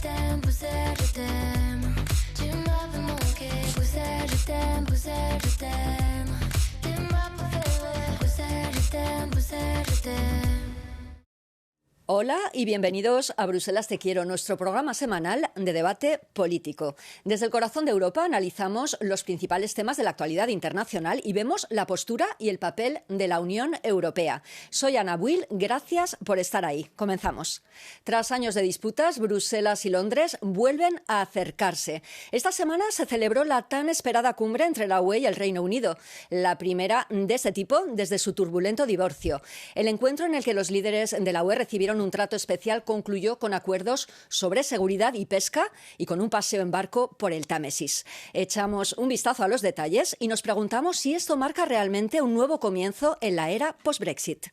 t'aime, Bruxelles, je t'aime. Tu m'as fait manquer, Bruxelles, je t'aime, Bruxelles, je t'aime. T'es ma préférée, Bruxelles, je t'aime, Bruxelles, je t'aime. Hola y bienvenidos a Bruselas Te Quiero, nuestro programa semanal de debate político. Desde el corazón de Europa analizamos los principales temas de la actualidad internacional y vemos la postura y el papel de la Unión Europea. Soy Ana Buil, gracias por estar ahí. Comenzamos. Tras años de disputas, Bruselas y Londres vuelven a acercarse. Esta semana se celebró la tan esperada cumbre entre la UE y el Reino Unido, la primera de este tipo desde su turbulento divorcio. El encuentro en el que los líderes de la UE recibieron un trato especial concluyó con acuerdos sobre seguridad y pesca y con un paseo en barco por el Támesis. Echamos un vistazo a los detalles y nos preguntamos si esto marca realmente un nuevo comienzo en la era post-Brexit.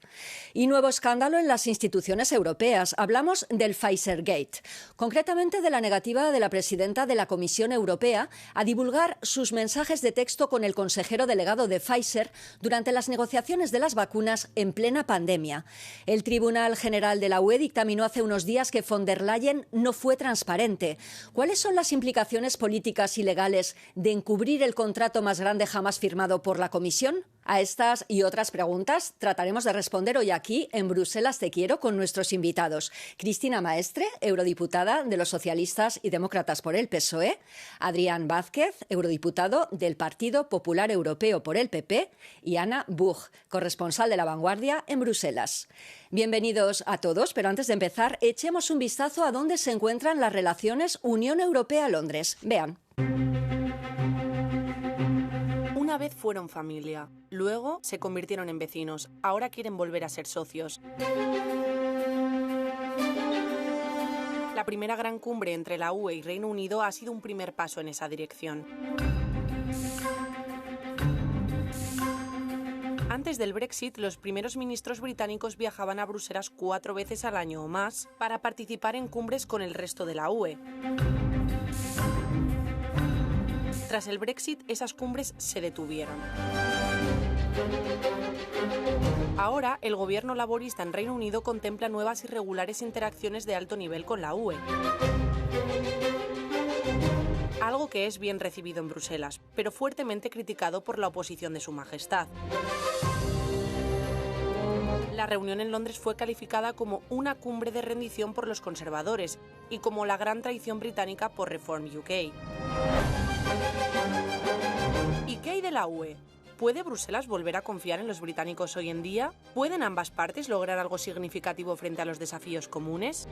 Y nuevo escándalo en las instituciones europeas. Hablamos del Pfizer-Gate, concretamente de la negativa de la presidenta de la Comisión Europea a divulgar sus mensajes de texto con el consejero delegado de Pfizer durante las negociaciones de las vacunas en plena pandemia. El Tribunal General de la UE dictaminó hace unos días que von der Leyen no fue transparente. ¿Cuáles son las implicaciones políticas y legales de encubrir el contrato más grande jamás firmado por la Comisión? A estas y otras preguntas trataremos de responder hoy aquí en Bruselas Te Quiero con nuestros invitados. Cristina Maestre, eurodiputada de los Socialistas y Demócratas por el PSOE, Adrián Vázquez, eurodiputado del Partido Popular Europeo por el PP, y Ana Buch, corresponsal de La Vanguardia en Bruselas. Bienvenidos a todos, pero antes de empezar, echemos un vistazo a dónde se encuentran las relaciones Unión Europea-Londres. Vean. Una vez fueron familia, luego se convirtieron en vecinos, ahora quieren volver a ser socios. La primera gran cumbre entre la UE y Reino Unido ha sido un primer paso en esa dirección. Antes del Brexit, los primeros ministros británicos viajaban a Bruselas 4 veces al año o más para participar en cumbres con el resto de la UE. Tras el Brexit, esas cumbres se detuvieron. Ahora, el gobierno laborista en Reino Unido contempla nuevas y regulares interacciones de alto nivel con la UE. Algo que es bien recibido en Bruselas, pero fuertemente criticado por la oposición de Su Majestad. La reunión en Londres fue calificada como una cumbre de rendición por los conservadores y como la gran traición británica por Reform UK. ¿Y qué hay de la UE? ¿Puede Bruselas volver a confiar en los británicos hoy en día? ¿Pueden ambas partes lograr algo significativo frente a los desafíos comunes?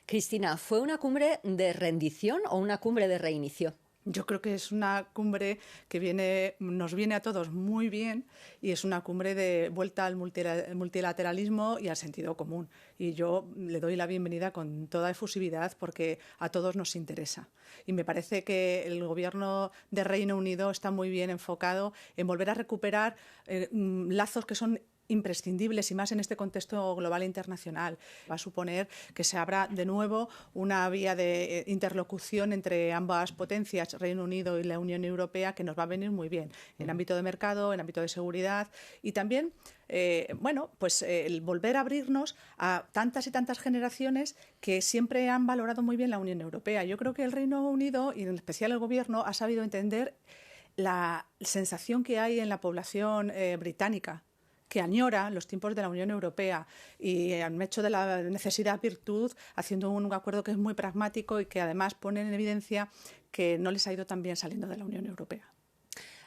Cristina, ¿fue una cumbre de rendición o una cumbre de reinicio? Yo creo que es una cumbre que nos viene a todos muy bien y es una cumbre de vuelta al multilateralismo y al sentido común. Y yo le doy la bienvenida con toda efusividad porque a todos nos interesa. Y me parece que el gobierno de Reino Unido está muy bien enfocado en volver a recuperar lazos que son imprescindibles y más en este contexto global e internacional. Va a suponer que se abra de nuevo una vía de interlocución entre ambas potencias, Reino Unido y la Unión Europea, que nos va a venir muy bien en el ámbito de mercado, en el ámbito de seguridad y también el volver a abrirnos a tantas y tantas generaciones que siempre han valorado muy bien la Unión Europea. Yo creo que el Reino Unido y en especial el Gobierno ha sabido entender la sensación que hay en la población británica, que añora los tiempos de la Unión Europea y han hecho de la necesidad virtud, haciendo un acuerdo que es muy pragmático y que además pone en evidencia que no les ha ido tan bien saliendo de la Unión Europea.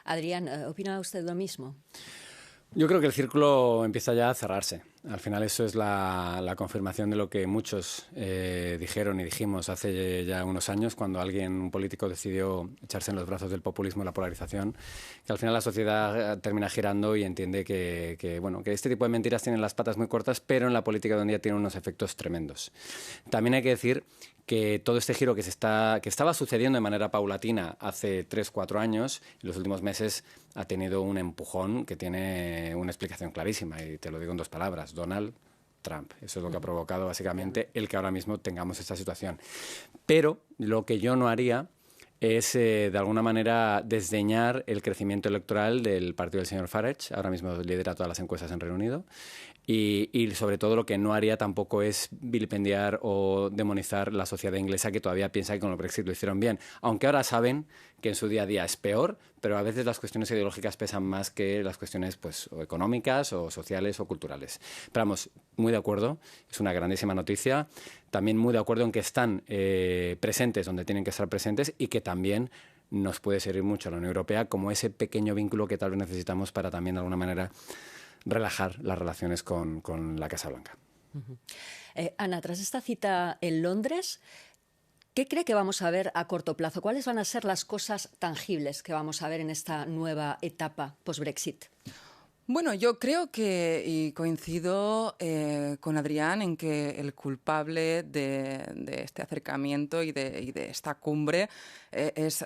Adrián, ¿opina usted lo mismo? Yo creo que el círculo empieza ya a cerrarse. Al final eso es la confirmación de lo que muchos dijeron y dijimos hace ya unos años cuando un político decidió echarse en los brazos del populismo y la polarización, que al final la sociedad termina girando y entiende que este tipo de mentiras tienen las patas muy cortas, pero en la política de un día tiene unos efectos tremendos. También hay que decir que todo este giro que estaba sucediendo de manera paulatina hace 3-4 años, en los últimos meses ha tenido un empujón que tiene una explicación clarísima, y te lo digo en 2 palabras: Donald Trump. Eso es lo que ha provocado básicamente el que ahora mismo tengamos esta situación. Pero lo que yo no haría es, de alguna manera, desdeñar el crecimiento electoral del partido del señor Farage. Ahora mismo lidera todas las encuestas en Reino Unido. Y sobre todo lo que no haría tampoco es vilipendiar o demonizar la sociedad inglesa, que todavía piensa que con el Brexit lo hicieron bien. Aunque ahora saben que en su día a día es peor, pero a veces las cuestiones ideológicas pesan más que las cuestiones pues, o económicas o sociales o culturales. Pero vamos, muy de acuerdo, es una grandísima noticia. También muy de acuerdo en que están presentes donde tienen que estar presentes y que también nos puede servir mucho a la Unión Europea como ese pequeño vínculo que tal vez necesitamos para también de alguna manera relajar las relaciones con la Casa Blanca. Ana, tras esta cita en Londres, ¿qué cree que vamos a ver a corto plazo? ¿Cuáles van a ser las cosas tangibles que vamos a ver en esta nueva etapa post-Brexit? Bueno, yo creo que, y coincido con Adrián, en que el culpable de este acercamiento y de esta cumbre es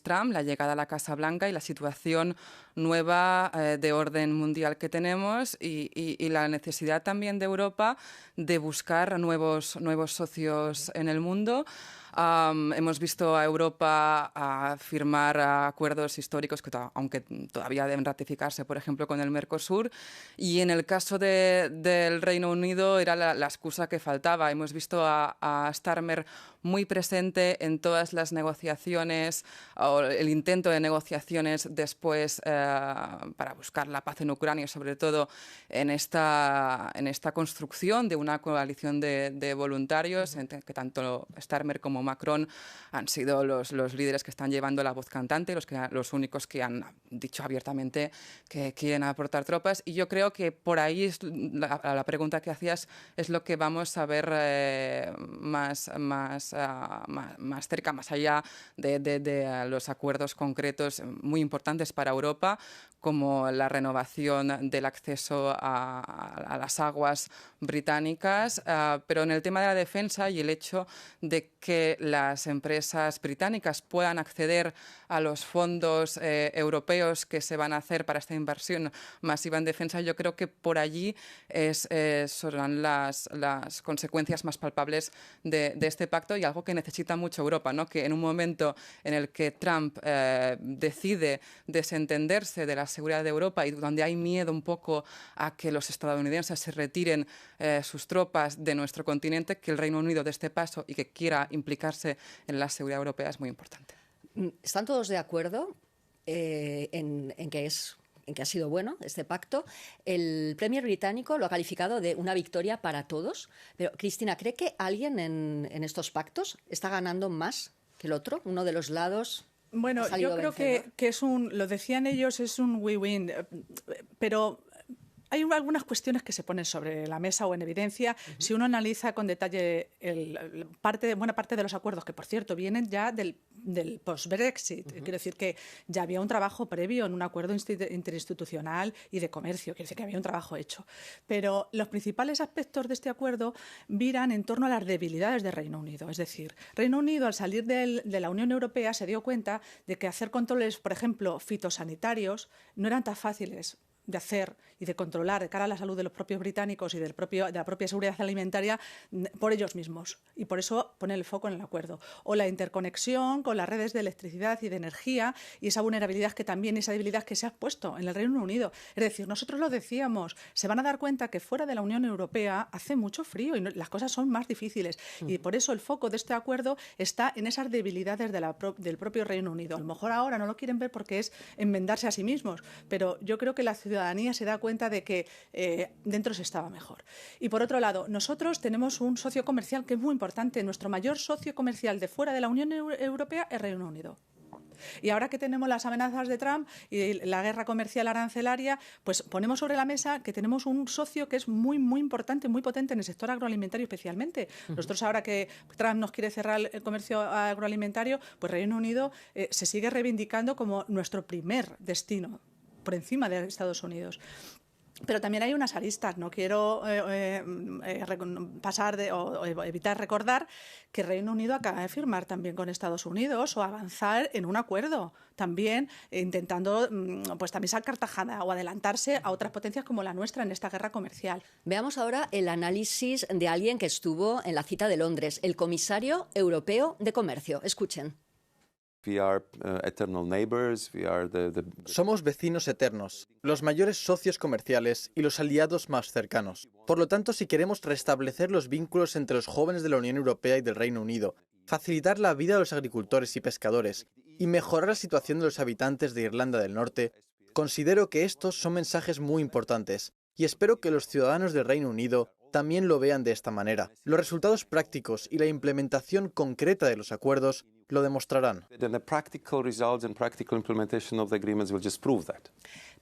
Trump, la llegada a la Casa Blanca y la situación nueva de orden mundial que tenemos y la necesidad también de Europa de buscar nuevos socios en el mundo. Hemos visto a Europa firmar acuerdos históricos que aunque todavía deben ratificarse, por ejemplo, con el Mercosur, y en el caso del Reino Unido era la excusa que faltaba. Hemos visto a Starmer muy presente en todas las negociaciones, o el intento de negociaciones después para buscar la paz en Ucrania, sobre todo en esta construcción de una coalición de voluntarios, que tanto Starmer como Macron han sido los líderes que están llevando la voz cantante, los únicos que han dicho abiertamente que quieren aportar tropas. Y yo creo que por ahí es la pregunta que hacías es lo que vamos a ver más cerca, más allá de los acuerdos concretos muy importantes para Europa, como la renovación del acceso a las aguas británicas, pero en el tema de la defensa y el hecho de que las empresas británicas puedan acceder a los fondos europeos que se van a hacer para esta inversión masiva en defensa, yo creo que por allí serán las consecuencias más palpables de este pacto, y algo que necesita mucho Europa, ¿no? Que en un momento en el que Trump decide desentenderse de la seguridad de Europa y donde hay miedo un poco a que los estadounidenses se retiren sus tropas de nuestro continente, que el Reino Unido dé este paso y que quiera implicarse en la seguridad europea es muy importante. ¿Están todos de acuerdo en que ha sido bueno este pacto? El Premier británico lo ha calificado de una victoria para todos. Pero, Cristina, ¿cree que alguien en estos pactos está ganando más que el otro? ¿Uno de los lados? Bueno, yo creo que es lo decían ellos, es un win-win, pero hay algunas cuestiones que se ponen sobre la mesa o en evidencia si uno analiza con detalle buena parte de los acuerdos, que por cierto vienen ya del post-Brexit. Quiero decir que ya había un trabajo previo en un acuerdo interinstitucional y de comercio, quiero decir que había un trabajo hecho. Pero los principales aspectos de este acuerdo viran en torno a las debilidades del Reino Unido. Es decir, Reino Unido, al salir de la Unión Europea, se dio cuenta de que hacer controles, por ejemplo, fitosanitarios, no eran tan fáciles de hacer y de controlar de cara a la salud de los propios británicos y de la propia seguridad alimentaria por ellos mismos. Y por eso pone el foco en el acuerdo. O la interconexión con las redes de electricidad y de energía y esa vulnerabilidad esa debilidad que se ha puesto en el Reino Unido. Es decir, nosotros lo decíamos, se van a dar cuenta que fuera de la Unión Europea hace mucho frío y las cosas son más difíciles. Y por eso el foco de este acuerdo está en esas debilidades del propio Reino Unido. A lo mejor ahora no lo quieren ver porque es enmendarse a sí mismos, pero yo creo que la ciudadanía se da cuenta de que dentro se estaba mejor. Y por otro lado, nosotros tenemos un socio comercial que es muy importante. Nuestro mayor socio comercial de fuera de la Unión Europea es Reino Unido. Y ahora que tenemos las amenazas de Trump y la guerra comercial arancelaria, pues ponemos sobre la mesa que tenemos un socio que es muy, muy importante, muy potente en el sector agroalimentario especialmente. Nosotros ahora que Trump nos quiere cerrar el comercio agroalimentario, pues Reino Unido se sigue reivindicando como nuestro primer destino, por encima de Estados Unidos. Pero también hay unas aristas. No quiero evitar recordar que Reino Unido acaba de firmar también con Estados Unidos o avanzar en un acuerdo, también intentando pues también sacar tajada o adelantarse a otras potencias como la nuestra en esta guerra comercial. Veamos ahora el análisis de alguien que estuvo en la cita de Londres, el comisario europeo de Comercio. Escuchen. Somos vecinos eternos, los mayores socios comerciales y los aliados más cercanos. Por lo tanto, si queremos restablecer los vínculos entre los jóvenes de la Unión Europea y del Reino Unido, facilitar la vida de los agricultores y pescadores y mejorar la situación de los habitantes de Irlanda del Norte, considero que estos son mensajes muy importantes y espero que los ciudadanos del Reino Unido también lo vean de esta manera. Los resultados prácticos y la implementación concreta de los acuerdos lo demostrarán.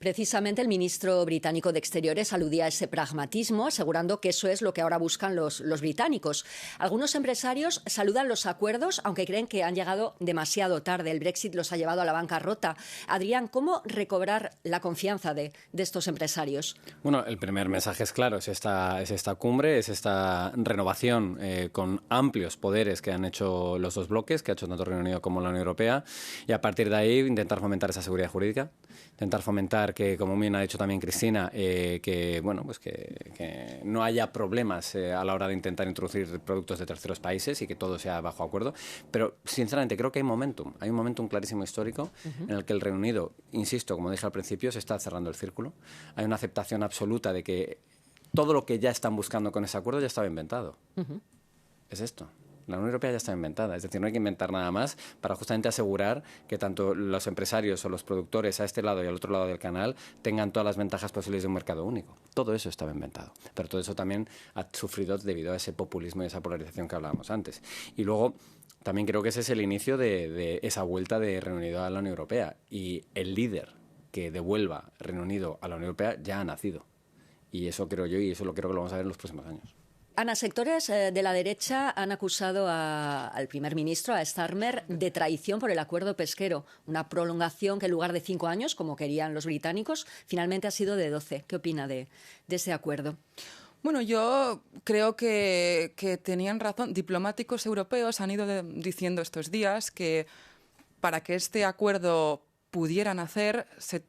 Precisamente el ministro británico de Exteriores aludía a ese pragmatismo, asegurando que eso es lo que ahora buscan los británicos. Algunos empresarios saludan los acuerdos, aunque creen que han llegado demasiado tarde. El Brexit los ha llevado a la bancarrota. Adrián, ¿cómo recobrar la confianza de estos empresarios? Bueno, el primer mensaje es claro, es esta cumbre, es esta renovación con amplios poderes que han hecho los dos bloques, que ha hecho tanto el Reino Unido como la Unión Europea, y a partir de ahí intentar fomentar esa seguridad jurídica, intentar fomentar que, como bien ha dicho también Cristina, que no haya problemas a la hora de intentar introducir productos de terceros países y que todo sea bajo acuerdo. Pero, sinceramente, creo que hay un momentum clarísimo histórico en el que el Reino Unido, insisto, como dije al principio, se está cerrando el círculo. Hay una aceptación absoluta de que todo lo que ya están buscando con ese acuerdo ya estaba inventado. Es esto. La Unión Europea ya está inventada, es decir, no hay que inventar nada más para justamente asegurar que tanto los empresarios o los productores a este lado y al otro lado del canal tengan todas las ventajas posibles de un mercado único. Todo eso estaba inventado, pero todo eso también ha sufrido debido a ese populismo y esa polarización que hablábamos antes. Y luego también creo que ese es el inicio de esa vuelta de Reino Unido a la Unión Europea, y el líder que devuelva Reino Unido a la Unión Europea ya ha nacido. Y eso creo yo, y eso lo creo que lo vamos a ver en los próximos años. Ana, sectores de la derecha han acusado al primer ministro, a Starmer, de traición por el acuerdo pesquero. Una prolongación que en lugar de 5 años, como querían los británicos, finalmente ha sido de 12. ¿Qué opina de ese acuerdo? Bueno, yo creo que tenían razón. Diplomáticos europeos han ido diciendo estos días que para que este acuerdo pudieran hacer,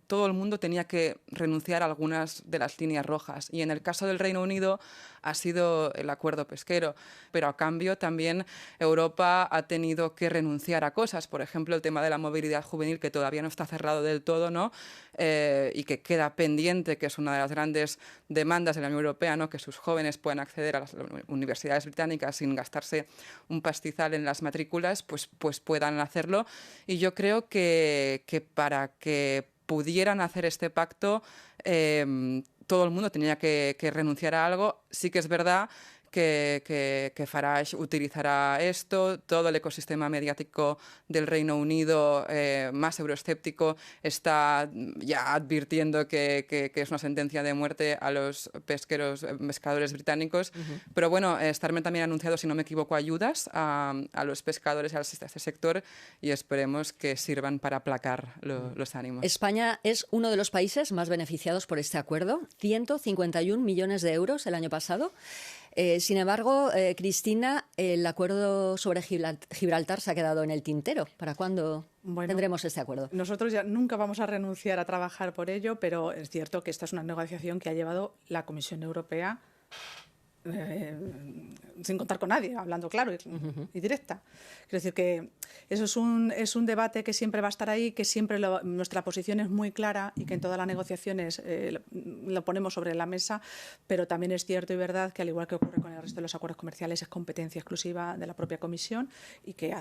todo el mundo tenía que renunciar a algunas de las líneas rojas. Y en el caso del Reino Unido ha sido el acuerdo pesquero, pero a cambio también Europa ha tenido que renunciar a cosas. Por ejemplo, el tema de la movilidad juvenil, que todavía no está cerrado del todo, ¿no? Y que queda pendiente, que es una de las grandes demandas de la Unión Europea, ¿no? Que sus jóvenes puedan acceder a las universidades británicas sin gastarse un pastizal en las matrículas, pues puedan hacerlo. Y yo creo que para que pudieran hacer este pacto, todo el mundo tenía que renunciar a algo. Sí que es verdad que Farage utilizará esto. Todo el ecosistema mediático del Reino Unido, más euroescéptico, está ya advirtiendo que es una sentencia de muerte a los pescadores británicos. Pero bueno, Starmer también ha anunciado, si no me equivoco, ayudas a los pescadores, a este sector, y esperemos que sirvan para aplacar los ánimos. España es uno de los países más beneficiados por este acuerdo, 151 millones de euros el año pasado. Sin embargo, Cristina, el acuerdo sobre Gibraltar se ha quedado en el tintero. ¿Para cuándo tendremos este acuerdo? Nosotros ya nunca vamos a renunciar a trabajar por ello, pero es cierto que esta es una negociación que ha llevado la Comisión Europea sin contar con nadie, hablando claro y directa. Quiero decir que eso es un debate que siempre va a estar ahí, que siempre nuestra posición es muy clara y que en todas las negociaciones lo ponemos sobre la mesa, pero también es cierto y verdad que, al igual que ocurre con el resto de los acuerdos comerciales, es competencia exclusiva de la propia Comisión y que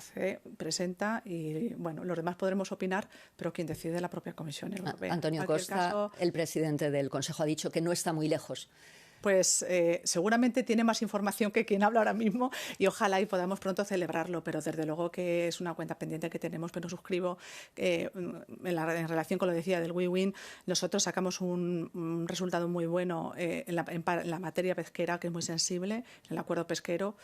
presenta, y bueno, los demás podremos opinar, pero quien decide es la propia Comisión Europea. Antonio Costa, el presidente del Consejo, ha dicho que no está muy lejos. Pues seguramente tiene más información que quien habla ahora mismo, y ojalá y podamos pronto celebrarlo, pero desde luego que es una cuenta pendiente que tenemos, pero suscribo en relación con lo que decía del win-win. Nosotros sacamos un resultado muy bueno en la materia pesquera, que es muy sensible, en el acuerdo pesquero.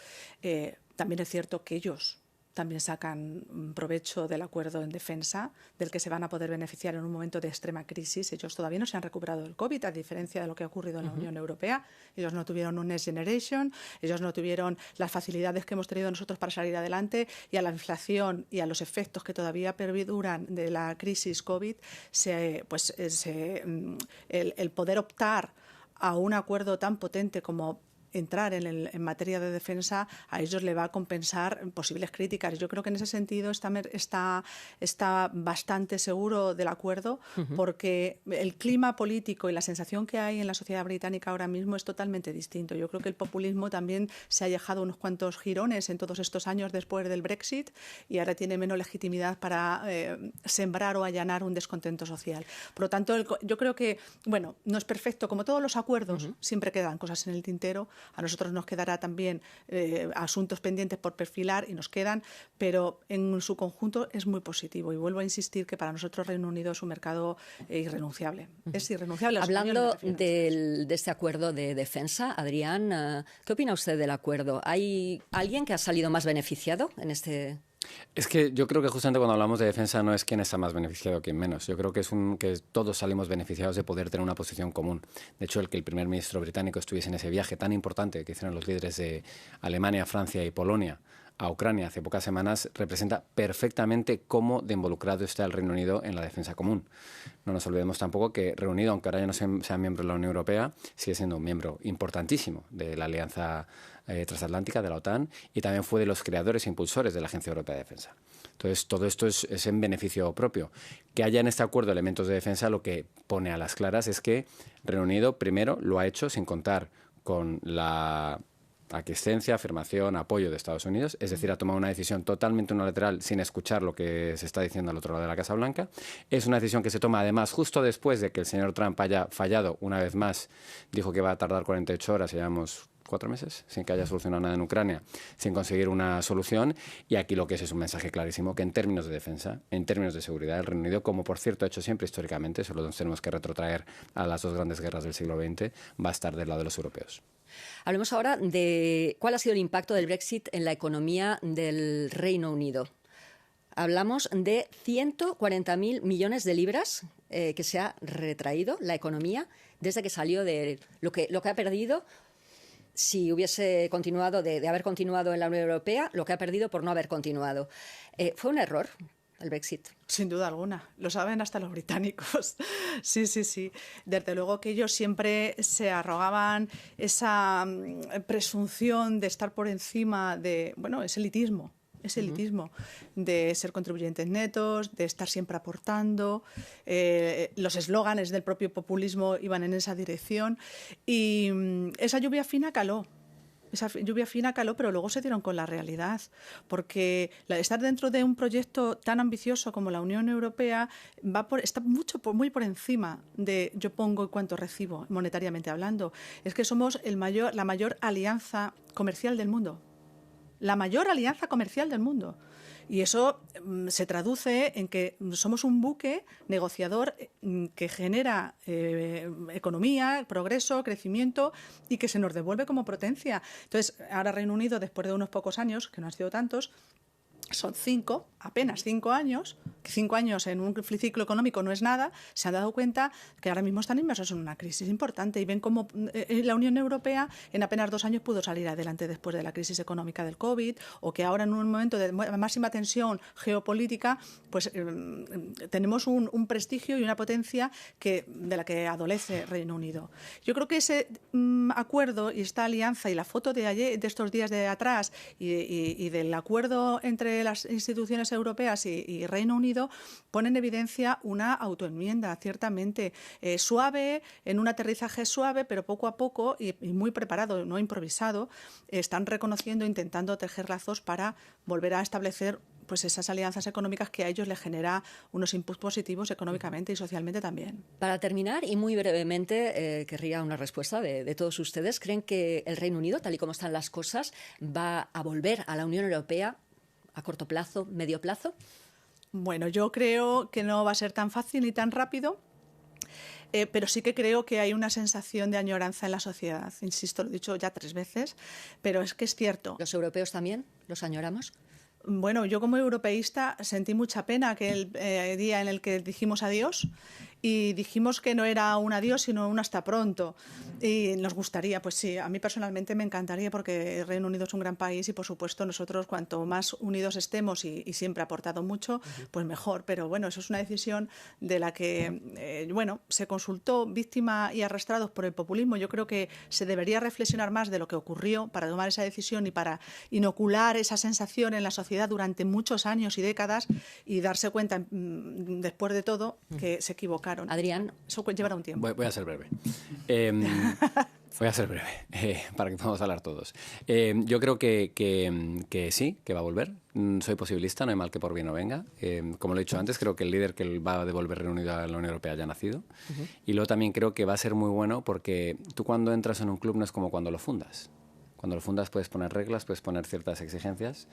También es cierto que ellos también sacan provecho del acuerdo en defensa, del que se van a poder beneficiar en un momento de extrema crisis. Ellos todavía no se han recuperado del COVID, a diferencia de lo que ha ocurrido en la Unión Europea. Ellos no tuvieron un Next Generation, ellos no tuvieron las facilidades que hemos tenido nosotros para salir adelante, y a la inflación y a los efectos que todavía perduran de la crisis COVID, el poder optar a un acuerdo tan potente como entrar en materia de defensa, a ellos le va a compensar posibles críticas. Yo creo que en ese sentido está bastante seguro del acuerdo, porque el clima político y la sensación que hay en la sociedad británica ahora mismo es totalmente distinto. Yo creo que el populismo también se ha dejado unos cuantos jirones en todos estos años después del Brexit y ahora tiene menos legitimidad para sembrar o allanar un descontento social. Por lo tanto, yo creo que, bueno, no es perfecto. Como todos los acuerdos, siempre quedan cosas en el tintero. A nosotros nos quedará también asuntos pendientes por perfilar y nos quedan, pero en su conjunto es muy positivo. Y vuelvo a insistir que para nosotros Reino Unido es un mercado irrenunciable. Es irrenunciable. Hablando de este acuerdo de defensa, Adrián, ¿qué opina usted del acuerdo? ¿Hay alguien que ha salido más beneficiado en este? Es que yo creo que justamente cuando hablamos de defensa no es quién está más beneficiado o quién menos. Yo creo que que todos salimos beneficiados de poder tener una posición común. De hecho, el que el primer ministro británico estuviese en ese viaje tan importante que hicieron los líderes de Alemania, Francia y Polonia a Ucrania hace pocas semanas representa perfectamente cómo de involucrado está el Reino Unido en la defensa común. No nos olvidemos tampoco que Reino Unido, aunque ahora ya no sea miembro de la Unión Europea, sigue siendo un miembro importantísimo de la Alianza Transatlántica, de la OTAN, y también fue de los creadores e impulsores de la Agencia Europea de Defensa. Entonces, todo esto es en beneficio propio. Que haya en este acuerdo elementos de defensa, lo que pone a las claras es que Reino Unido, primero, lo ha hecho sin contar con la aquiescencia, afirmación, apoyo de Estados Unidos, es decir, ha tomado una decisión totalmente unilateral sin escuchar lo que se está diciendo al otro lado de la Casa Blanca. Es una decisión que se toma además justo después de que el señor Trump haya fallado una vez más. Dijo que va a tardar 48 horas, llevamos 4 meses sin que haya solucionado nada en Ucrania, sin conseguir una solución. Y aquí lo que es un mensaje clarísimo que en términos de defensa, en términos de seguridad, el Reino Unido, como por cierto ha hecho siempre históricamente, solo nos tenemos que retrotraer a las 2 grandes guerras del siglo XX, va a estar del lado de los europeos. Hablemos ahora de cuál ha sido el impacto del Brexit en la economía del Reino Unido. Hablamos de 140.000 millones de libras que se ha retraído la economía desde que salió de lo que ha perdido. Si hubiese continuado, de haber continuado en la Unión Europea, lo que ha perdido por no haber continuado. ¿Fue un error el Brexit? Sin duda alguna. Lo saben hasta los británicos. Sí, sí, sí. Desde luego que ellos siempre se arrogaban esa presunción de estar por encima de, bueno, ese elitismo de ser contribuyentes netos, de estar siempre aportando. Los eslóganes del propio populismo iban en esa dirección y esa lluvia fina caló. Pero luego se dieron con la realidad, porque estar dentro de un proyecto tan ambicioso como la Unión Europea está muy por encima de yo pongo y cuánto recibo, monetariamente hablando. Es que somos la mayor alianza comercial del mundo. La mayor alianza comercial del mundo. Y eso se traduce en que somos un buque negociador que genera economía, progreso, crecimiento y que se nos devuelve como potencia. Entonces, ahora Reino Unido, después de unos pocos años, que no han sido tantos, son apenas 5 años, que 5 años en un ciclo económico no es nada, se han dado cuenta que ahora mismo están inmersos en una crisis importante y ven cómo la Unión Europea en apenas 2 años pudo salir adelante después de la crisis económica del COVID, o que ahora en un momento de máxima tensión geopolítica pues tenemos un prestigio y una potencia de la que adolece Reino Unido. Yo creo que ese acuerdo y esta alianza y la foto de estos días de atrás y del acuerdo entre las instituciones europeas y Reino Unido ponen en evidencia una autoenmienda, ciertamente suave, en un aterrizaje suave, pero poco a poco y muy preparado, no improvisado, están reconociendo, intentando tejer lazos para volver a establecer pues esas alianzas económicas que a ellos les genera unos inputs positivos económicamente y socialmente también. Para terminar, y muy brevemente, querría una respuesta de todos ustedes. ¿Creen que el Reino Unido, tal y como están las cosas, va a volver a la Unión Europea a corto plazo, medio plazo? Bueno, yo creo que no va a ser tan fácil ni tan rápido, pero sí que creo que hay una sensación de añoranza en la sociedad. Insisto, lo he dicho ya 3 veces, pero es que es cierto. ¿Los europeos también los añoramos? Bueno, yo como europeísta sentí mucha pena aquel día en el que dijimos adiós y dijimos que no era un adiós, sino un hasta pronto. Y nos gustaría, pues sí, a mí personalmente me encantaría, porque el Reino Unido es un gran país y, por supuesto, nosotros cuanto más unidos estemos y siempre ha aportado mucho, pues mejor. Pero bueno, eso es una decisión de la que, se consultó víctima y arrastrados por el populismo. Yo creo que se debería reflexionar más de lo que ocurrió para tomar esa decisión y para inocular esa sensación en la sociedad durante muchos años y décadas y darse cuenta, después de todo, que se equivocaron. Adrián. Eso llevará un tiempo. Voy a ser breve. Voy a ser breve, para que podamos hablar todos. Yo creo que sí, que va a volver. Soy posibilista, no hay mal que por bien no venga. Como lo he dicho antes, creo que el líder que va a devolver Reino Unido a la Unión Europea ya ha nacido. Y luego también creo que va a ser muy bueno, porque tú cuando entras en un club no es como cuando lo fundas. Cuando lo fundas puedes poner reglas, puedes poner ciertas exigencias,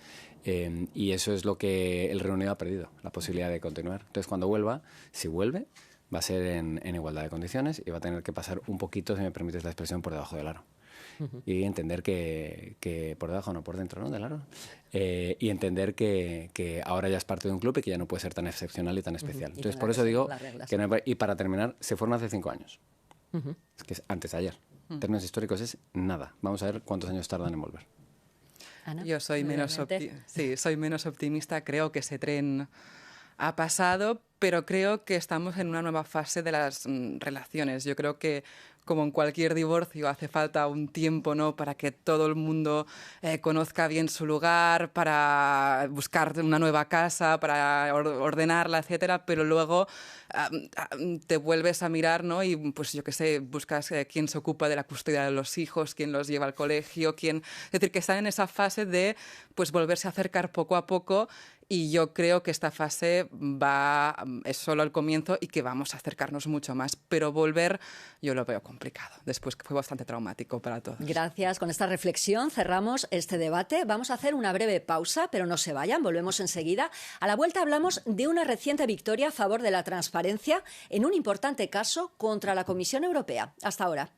y eso es lo que el Reino Unido ha perdido, la posibilidad de continuar. Entonces, cuando vuelva, si vuelve, va a ser en igualdad de condiciones y va a tener que pasar un poquito, si me permites la expresión, por debajo del aro. Y entender que por debajo, no por dentro, ¿no?, del aro. Y entender que ahora ya es parte de un club y que ya no puede ser tan excepcional y tan especial. Entonces, por eso digo que no, y para terminar, se fueron hace 5 años. Es que es antes de ayer. En términos históricos es nada. Vamos a ver cuántos años tardan en volver. Ana, yo soy menos optimista. Creo que ese tren ha pasado, pero creo que estamos en una nueva fase de las relaciones. Yo creo que, como en cualquier divorcio, hace falta un tiempo, ¿no?, para que todo el mundo conozca bien su lugar, para buscar una nueva casa, para ordenarla, etcétera, pero luego te vuelves a mirar, ¿no?, y pues yo qué sé, buscas quién se ocupa de la custodia de los hijos, quién los lleva al colegio, es decir, que están en esa fase de pues volverse a acercar poco a poco. Y yo creo que esta fase es solo el comienzo y que vamos a acercarnos mucho más. Pero volver yo lo veo complicado, después que fue bastante traumático para todos. Gracias. Con esta reflexión cerramos este debate. Vamos a hacer una breve pausa, pero no se vayan, volvemos enseguida. A la vuelta hablamos de una reciente victoria a favor de la transparencia en un importante caso contra la Comisión Europea. Hasta ahora.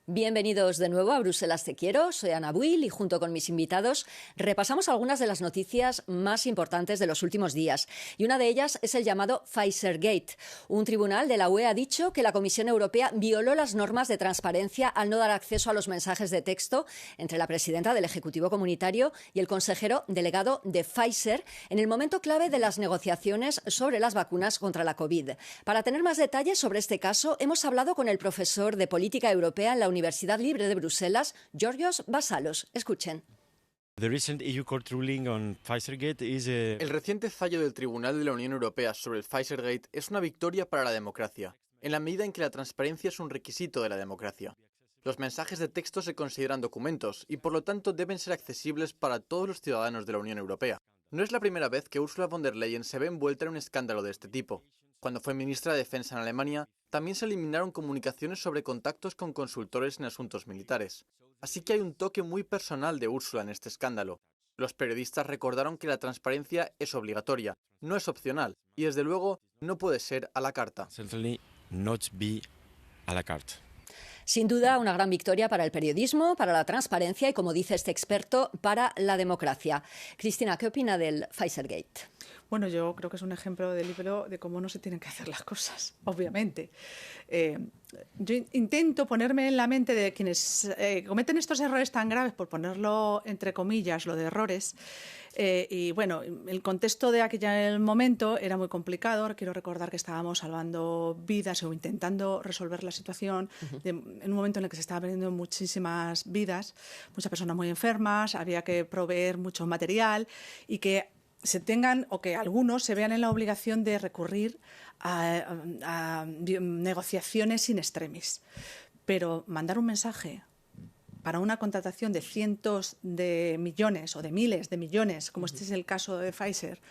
Bienvenidos de nuevo a Bruselas Te Quiero. Soy Ana Buil y junto con mis invitados repasamos algunas de las noticias más importantes de los últimos días. Y una de ellas es el llamado Pfizergate. Un tribunal de la UE ha dicho que la Comisión Europea violó las normas de transparencia al no dar acceso a los mensajes de texto entre la presidenta del Ejecutivo Comunitario y el consejero delegado de Pfizer en el momento clave de las negociaciones sobre las vacunas contra la COVID. Para tener más detalles sobre este caso, hemos hablado con el profesor de Política Europea en la Universidad Libre de Bruselas, Georgios Basalos. Escuchen. El reciente fallo del Tribunal de la Unión Europea sobre el Pfizergate es una victoria para la democracia, en la medida en que la transparencia es un requisito de la democracia. Los mensajes de texto se consideran documentos y por lo tanto deben ser accesibles para todos los ciudadanos de la Unión Europea. No es la primera vez que Ursula von der Leyen se ve envuelta en un escándalo de este tipo. Cuando fue ministra de Defensa en Alemania, también se eliminaron comunicaciones sobre contactos con consultores en asuntos militares. Así que hay un toque muy personal de Ursula en este escándalo. Los periodistas recordaron que la transparencia es obligatoria, no es opcional, y desde luego no puede ser a la carta. Sin duda, una gran victoria para el periodismo, para la transparencia y, como dice este experto, para la democracia. Cristina, ¿qué opina del Pfizergate? Bueno, yo creo que es un ejemplo del libro de cómo no se tienen que hacer las cosas, obviamente. Yo intento ponerme en la mente de quienes cometen estos errores tan graves, por ponerlo entre comillas, lo de errores. Y bueno, el contexto de aquel momento era muy complicado. Quiero recordar que estábamos salvando vidas o intentando resolver la situación en un momento en el que se estaban perdiendo muchísimas vidas, muchas personas muy enfermas, había que proveer mucho material y que se tengan o que algunos se vean en la obligación de recurrir a negociaciones in extremis. Pero mandar un mensaje para una contratación de cientos de millones o de miles de millones, como este es el caso de Pfizer,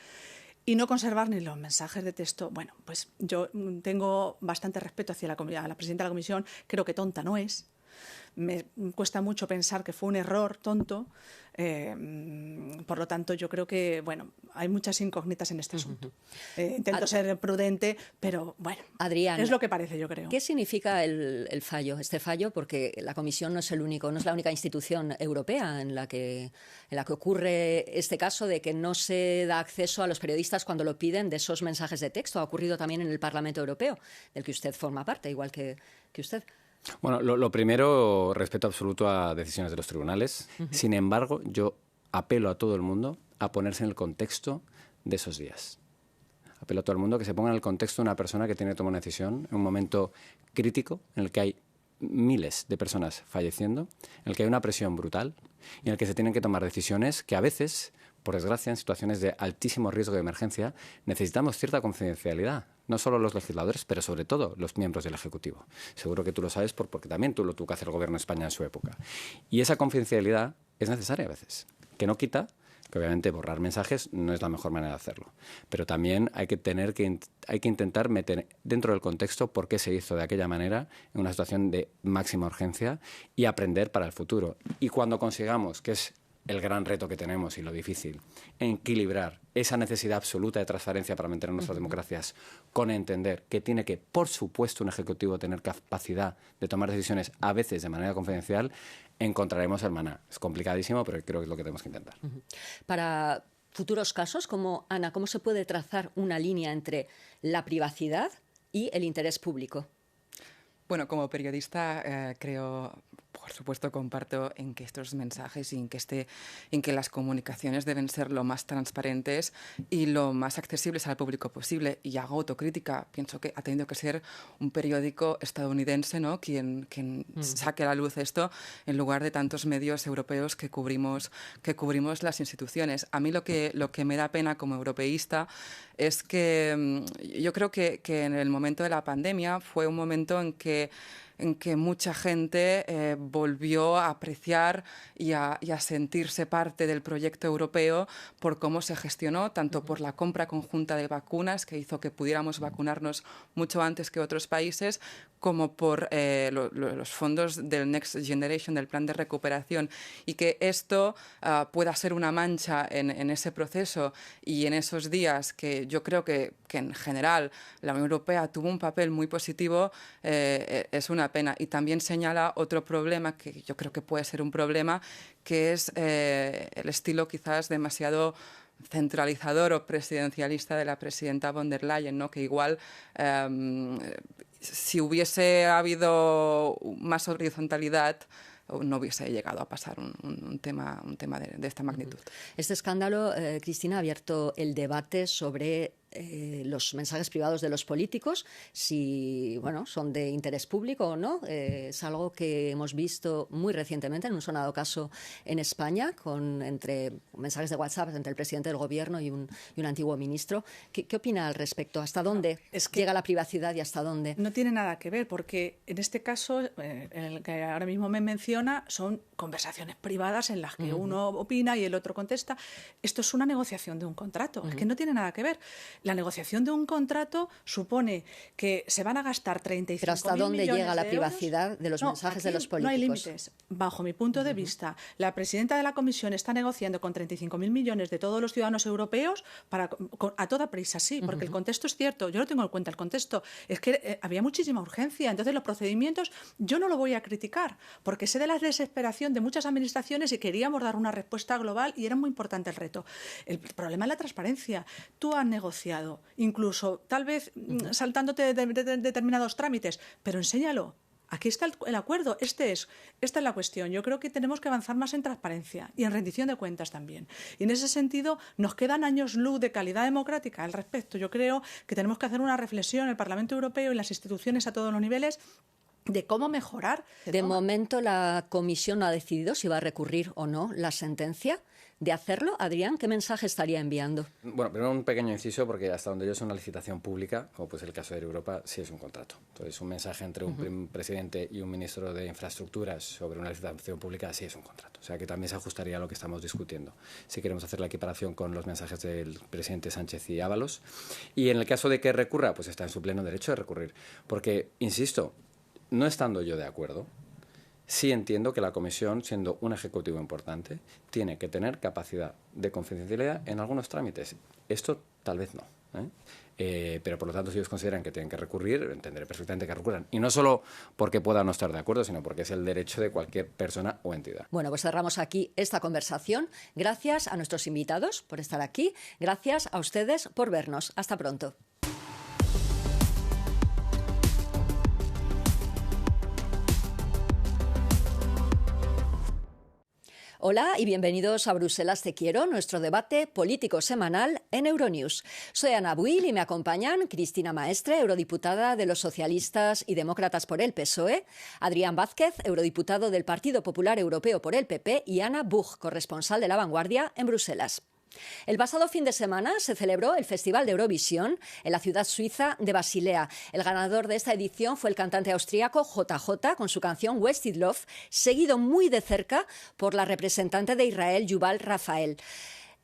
y no conservar ni los mensajes de texto, bueno, pues yo tengo bastante respeto hacia la presidenta de la Comisión, creo que tonta no es. Me cuesta mucho pensar que fue un error tonto. Por lo tanto, yo creo que, bueno, hay muchas incógnitas en este asunto. Intento ser prudente, pero bueno, Adrián, es lo que parece, yo creo. ¿Qué significa el fallo, este fallo? Porque la Comisión no es la única institución europea en la que ocurre este caso de que no se da acceso a los periodistas cuando lo piden de esos mensajes de texto. Ha ocurrido también en el Parlamento Europeo, del que usted forma parte, igual que usted. Bueno, lo primero, respeto absoluto a decisiones de los tribunales. Sin embargo, yo apelo a todo el mundo a ponerse en el contexto de esos días. Apelo a todo el mundo que se ponga en el contexto de una persona que tiene que tomar una decisión en un momento crítico en el que hay miles de personas falleciendo, en el que hay una presión brutal y en el que se tienen que tomar decisiones que a veces, por desgracia, en situaciones de altísimo riesgo de emergencia, necesitamos cierta confidencialidad. No solo los legisladores, pero sobre todo los miembros del Ejecutivo. Seguro que tú lo sabes porque también tú lo tuvo que hacer el Gobierno de España en su época. Y esa confidencialidad es necesaria a veces, que no quita que obviamente borrar mensajes no es la mejor manera de hacerlo. Pero también hay que intentar meter dentro del contexto por qué se hizo de aquella manera en una situación de máxima urgencia y aprender para el futuro. Y cuando consigamos, que es el gran reto que tenemos y lo difícil, equilibrar esa necesidad absoluta de transparencia para mantener nuestras democracias con entender que tiene que, por supuesto, un ejecutivo tener capacidad de tomar decisiones a veces de manera confidencial, encontraremos el maná. Es complicadísimo, pero creo que es lo que tenemos que intentar. Para futuros casos, Ana, ¿cómo se puede trazar una línea entre la privacidad y el interés público? Bueno, como periodista creo, por supuesto, comparto en que estos mensajes y en que las comunicaciones deben ser lo más transparentes y lo más accesibles al público posible. Y hago autocrítica. Pienso que ha tenido que ser un periódico estadounidense, ¿no?, quien saque a la luz esto en lugar de tantos medios europeos que cubrimos las instituciones. A mí lo que me da pena como europeísta es que yo creo que en el momento de la pandemia fue un momento en que mucha gente volvió a apreciar y a sentirse parte del proyecto europeo por cómo se gestionó, tanto por la compra conjunta de vacunas, que hizo que pudiéramos vacunarnos mucho antes que otros países, como por los fondos del Next Generation, del plan de recuperación, y que esto pueda ser una mancha en ese proceso y en esos días que yo creo que en general la Unión Europea tuvo un papel muy positivo, es una pena. Y también señala otro problema que yo creo que puede ser un problema, que es el estilo quizás demasiado centralizador o presidencialista de la presidenta von der Leyen, ¿no?, que igual si hubiese habido más horizontalidad no hubiese llegado a pasar un tema de esta magnitud. Este escándalo, Cristina, ha abierto el debate sobre los mensajes privados de los políticos, si son de interés público o no. Es algo que hemos visto muy recientemente en un sonado caso en España, entre mensajes de WhatsApp entre el presidente del gobierno y un antiguo ministro. ¿Qué opina al respecto? ¿Hasta dónde llega la privacidad y hasta dónde? No tiene nada que ver, porque en este caso, en el que ahora mismo me menciona, son conversaciones privadas en las que uno opina y el otro contesta. Esto es una negociación de un contrato, es que no tiene nada que ver. La negociación de un contrato supone que se van a gastar 35.000 millones de euros. ¿Pero hasta dónde llega la privacidad de los mensajes de los políticos? No hay límites. Bajo mi punto de vista, la presidenta de la Comisión está negociando con 35.000 millones de todos los ciudadanos europeos a toda prisa, sí, porque el contexto es cierto. Yo no tengo en cuenta el contexto. Es que había muchísima urgencia. Entonces, los procedimientos yo no lo voy a criticar, porque sé de la desesperación de muchas administraciones y queríamos dar una respuesta global y era muy importante el reto. El problema es la transparencia. Tú has negociado, incluso tal vez saltándote de determinados trámites, pero enséñalo. Aquí está el acuerdo, esta es la cuestión. Yo creo que tenemos que avanzar más en transparencia y en rendición de cuentas también. Y en ese sentido nos quedan años luz de calidad democrática al respecto. Yo creo que tenemos que hacer una reflexión en el Parlamento Europeo y las instituciones a todos los niveles de cómo mejorar. De momento la Comisión no ha decidido si va a recurrir o no la sentencia. De hacerlo, Adrián, ¿qué mensaje estaría enviando? Bueno, primero un pequeño inciso, porque hasta donde yo es una licitación pública, como pues el caso de Europa, sí es un contrato. Entonces, un mensaje entre un presidente y un ministro de Infraestructuras sobre una licitación pública sí es un contrato. O sea, que también se ajustaría a lo que estamos discutiendo, si queremos hacer la equiparación con los mensajes del presidente Sánchez y Ábalos. Y en el caso de que recurra, pues está en su pleno derecho de recurrir. Porque, insisto, no estando yo de acuerdo, Sí entiendo que la Comisión, siendo un ejecutivo importante, tiene que tener capacidad de confidencialidad en algunos trámites. Esto tal vez no, pero por lo tanto, si ellos consideran que tienen que recurrir, entenderé perfectamente que recurran. Y no solo porque puedan no estar de acuerdo, sino porque es el derecho de cualquier persona o entidad. Bueno, pues cerramos aquí esta conversación. Gracias a nuestros invitados por estar aquí. Gracias a ustedes por vernos. Hasta pronto. Hola y bienvenidos a Bruselas Te Quiero, nuestro debate político semanal en Euronews. Soy Ana Buil y me acompañan Cristina Maestre, eurodiputada de los Socialistas y Demócratas por el PSOE, Adrián Vázquez, eurodiputado del Partido Popular Europeo por el PP, y Ana Buch, corresponsal de La Vanguardia en Bruselas. El pasado fin de semana se celebró el Festival de Eurovisión en la ciudad suiza de Basilea. El ganador de esta edición fue el cantante austríaco JJ con su canción Wasted Love, seguido muy de cerca por la representante de Israel, Yuval Rafael.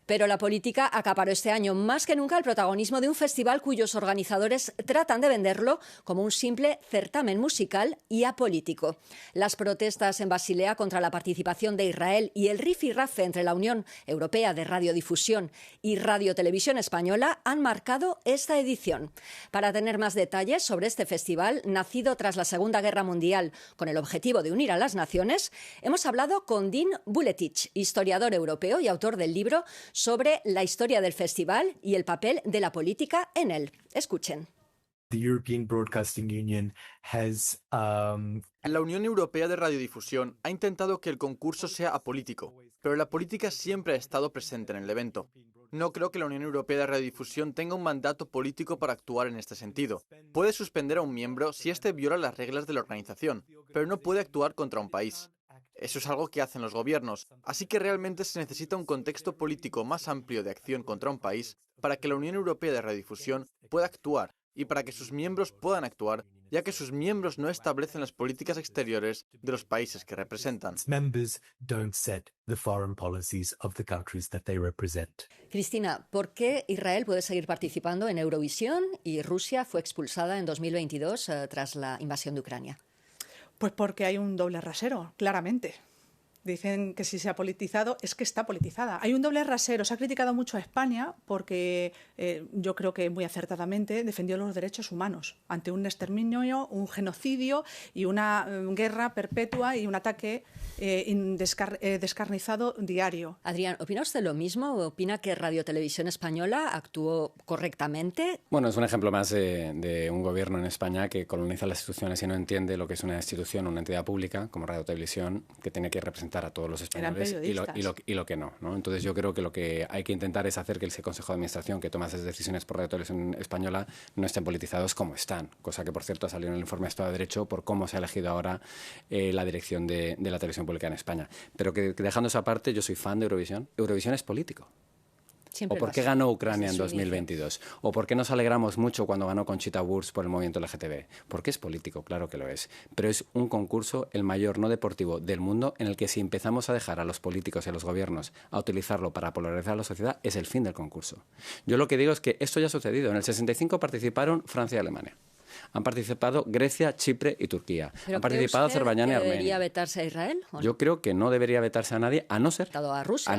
Pero la política acaparó este año más que nunca el protagonismo de un festival cuyos organizadores tratan de venderlo como un simple certamen musical y apolítico. Las protestas en Basilea contra la participación de Israel y el rifirrafe entre la Unión Europea de Radiodifusión y Radio Televisión Española han marcado esta edición. Para tener más detalles sobre este festival, nacido tras la Segunda Guerra Mundial con el objetivo de unir a las naciones, hemos hablado con Dean Buletich, historiador europeo y autor del libro sobre la historia del festival y el papel de la política en él. Escuchen. La Unión Europea de Radiodifusión ha intentado que el concurso sea apolítico, pero la política siempre ha estado presente en el evento. No creo que la Unión Europea de Radiodifusión tenga un mandato político para actuar en este sentido. Puede suspender a un miembro si éste viola las reglas de la organización, pero no puede actuar contra un país. Eso es algo que hacen los gobiernos, así que realmente se necesita un contexto político más amplio de acción contra un país para que la Unión Europea de Radiodifusión pueda actuar y para que sus miembros puedan actuar, ya que sus miembros no establecen las políticas exteriores de los países que representan. Cristina, ¿por qué Israel puede seguir participando en Eurovisión y Rusia fue expulsada en 2022 tras la invasión de Ucrania? Pues porque hay un doble rasero, claramente. Dicen que si se ha politizado, es que está politizada. Hay un doble rasero. Se ha criticado mucho a España porque yo creo que muy acertadamente defendió los derechos humanos ante un exterminio, un genocidio y una guerra perpetua y un ataque descarnizado diario. Adrián, ¿opina usted lo mismo? ¿Opina que Radio Televisión Española actuó correctamente? Bueno, es un ejemplo más de un gobierno en España que coloniza las instituciones y no entiende lo que es una institución, una entidad pública como Radio Televisión, que tiene que representar a todos los españoles y lo que no. Entonces yo creo que lo que hay que intentar es hacer que ese Consejo de Administración que toma esas decisiones por Radio Televisión Española no estén politizados como están, cosa que por cierto ha salido en el informe Estado de Derecho por cómo se ha elegido ahora la dirección de la televisión pública en España. Pero que dejando esa parte, yo soy fan de Eurovisión. Eurovisión es político. Siempre ¿O por qué ganó Ucrania en 2022? ¿O por qué nos alegramos mucho cuando ganó Conchita Wurst por el movimiento LGTB? Porque es político, claro que lo es. Pero es un concurso, el mayor no deportivo del mundo, en el que si empezamos a dejar a los políticos y a los gobiernos a utilizarlo para polarizar a la sociedad, es el fin del concurso. Yo lo que digo es que esto ya ha sucedido. En el 65 participaron Francia y Alemania. Han participado Grecia, Chipre y Turquía. Han participado Azerbaiyán y Armenia. ¿Debería vetarse a Israel? Yo creo que no debería vetarse a nadie, a no ser... A Rusia.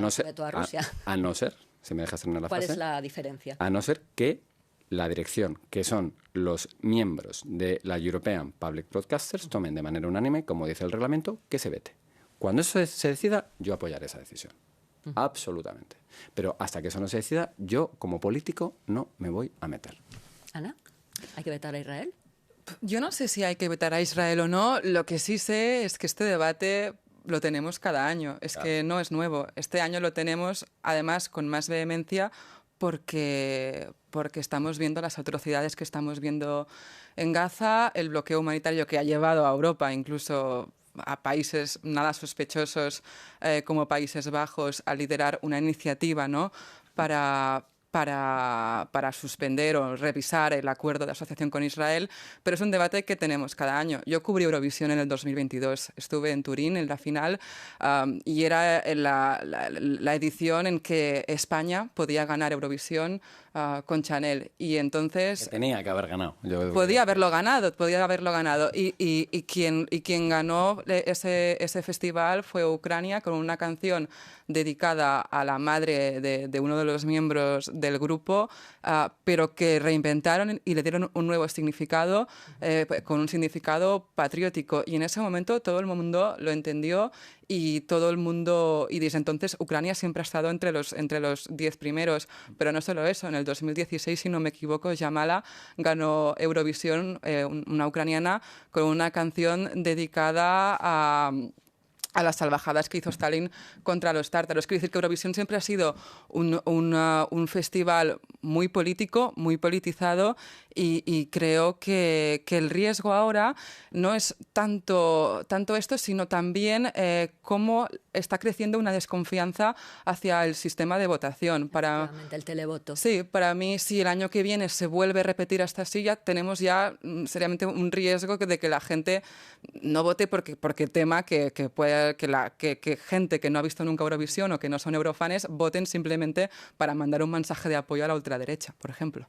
A no ser... Si me dejas terminar la frase. ¿Cuál es la diferencia? A no ser que la dirección, que son los miembros de la European Public Broadcasters, tomen de manera unánime, como dice el reglamento, que se vete. Cuando eso se decida, yo apoyaré esa decisión. Absolutamente. Pero hasta que eso no se decida, yo, como político, no me voy a meter. Ana, ¿hay que vetar a Israel? Yo no sé si hay que vetar a Israel o no. Lo que sí sé es que este debate lo tenemos cada año, que no es nuevo. Este año lo tenemos, además, con más vehemencia porque estamos viendo las atrocidades que estamos viendo en Gaza, el bloqueo humanitario que ha llevado a Europa, incluso a países nada sospechosos como Países Bajos, a liderar una iniciativa, ¿no?, para suspender o revisar el acuerdo de asociación con Israel, pero es un debate que tenemos cada año. Yo cubrí Eurovisión en el 2022, estuve en Turín en la final y era la edición en que España podía ganar Eurovisión con Chanel. Y entonces... Tenía que haber ganado. Podía haberlo ganado. Y quien ganó ese festival fue Ucrania con una canción dedicada a la madre de uno de los miembros del grupo, pero que reinventaron y le dieron un nuevo significado, con un significado patriótico. Y en ese momento todo el mundo lo entendió y todo el mundo, y desde entonces Ucrania siempre ha estado entre los 10 primeros, pero no solo eso, en el 2016, si no me equivoco, Jamala ganó Eurovisión, una ucraniana, con una canción dedicada a las salvajadas que hizo Stalin contra los tártaros. Quiero decir que Eurovisión siempre ha sido un festival muy político, muy politizado, y creo que el riesgo ahora no es tanto esto, sino también cómo está creciendo una desconfianza hacia el sistema de votación. El televoto. Sí, para mí, si el año que viene se vuelve a repetir esta silla, tenemos ya seriamente un riesgo de que la gente no vote porque tema que gente que no ha visto nunca Eurovisión o que no son eurofanes voten simplemente para mandar un mensaje de apoyo a la ultraderecha, por ejemplo.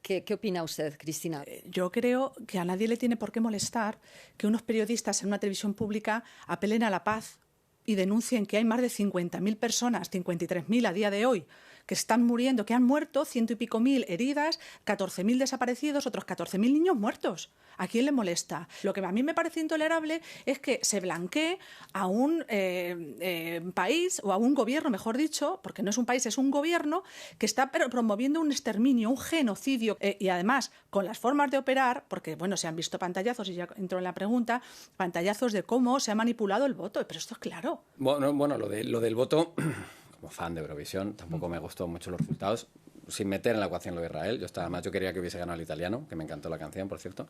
¿Qué opina usted, Cristina? Yo creo que a nadie le tiene por qué molestar que unos periodistas en una televisión pública apelen a la paz y denuncien que hay más de 50.000 personas, 53.000 a día de hoy, que están muriendo, que han muerto, 100 y pico mil heridas, 14.000 desaparecidos, otros 14.000 niños muertos. ¿A quién le molesta? Lo que a mí me parece intolerable es que se blanquee a un país, o a un gobierno, mejor dicho, porque no es un país, es un gobierno, que está promoviendo un exterminio, un genocidio, y además con las formas de operar, porque bueno, se han visto pantallazos, y ya entro en la pregunta, pantallazos de cómo se ha manipulado el voto, pero esto es claro. Bueno, lo del voto... Como fan de Eurovisión, tampoco me gustó mucho los resultados, sin meter en la ecuación lo de Israel. Yo quería que hubiese ganado el italiano, que me encantó la canción, por cierto.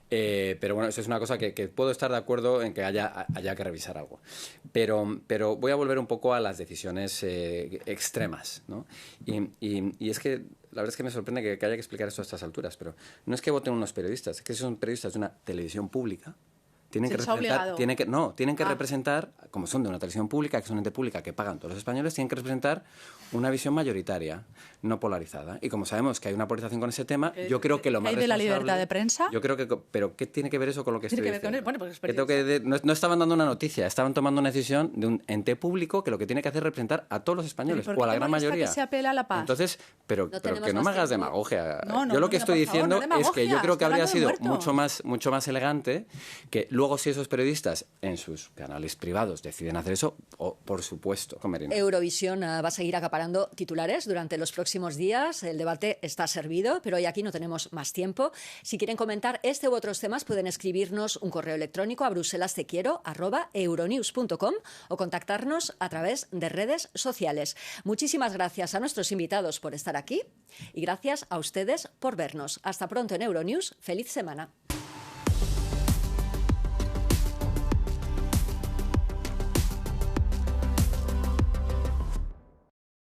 Pero bueno, eso es una cosa que puedo estar de acuerdo en que haya que revisar algo. Pero voy a volver un poco a las decisiones extremas, ¿no? Y es que la verdad es que me sorprende que haya que explicar esto a estas alturas, pero no es que voten unos periodistas, es que son periodistas de una televisión pública. Tienen que representar, como son de una televisión pública, que es un ente pública que pagan todos los españoles, tienen que representar una visión mayoritaria, no polarizada. Y como sabemos que hay una polarización con ese tema, yo creo que lo más ¿Hay de la libertad de prensa? Yo creo que... ¿Pero qué tiene que ver eso con lo que estoy diciendo? Bueno, pues no estaban dando una noticia, estaban tomando una decisión de un ente público que lo que tiene que hacer es representar a todos los españoles, o a la gran mayoría. Que se apela a la paz? Entonces, pero que no me hagas demagogia. Yo lo que estoy por favor, diciendo es que yo creo que habría sido mucho más elegante que luego, si esos periodistas en sus canales privados deciden hacer eso, por supuesto, Merino. Eurovisión va a seguir acaparando titulares durante los próximos días. El debate está servido, pero hoy aquí no tenemos más tiempo. Si quieren comentar este u otros temas, pueden escribirnos un correo electrónico a bruselas-te-quiero@euronews.com o contactarnos a través de redes sociales. Muchísimas gracias a nuestros invitados por estar aquí y gracias a ustedes por vernos. Hasta pronto en Euronews. ¡Feliz semana!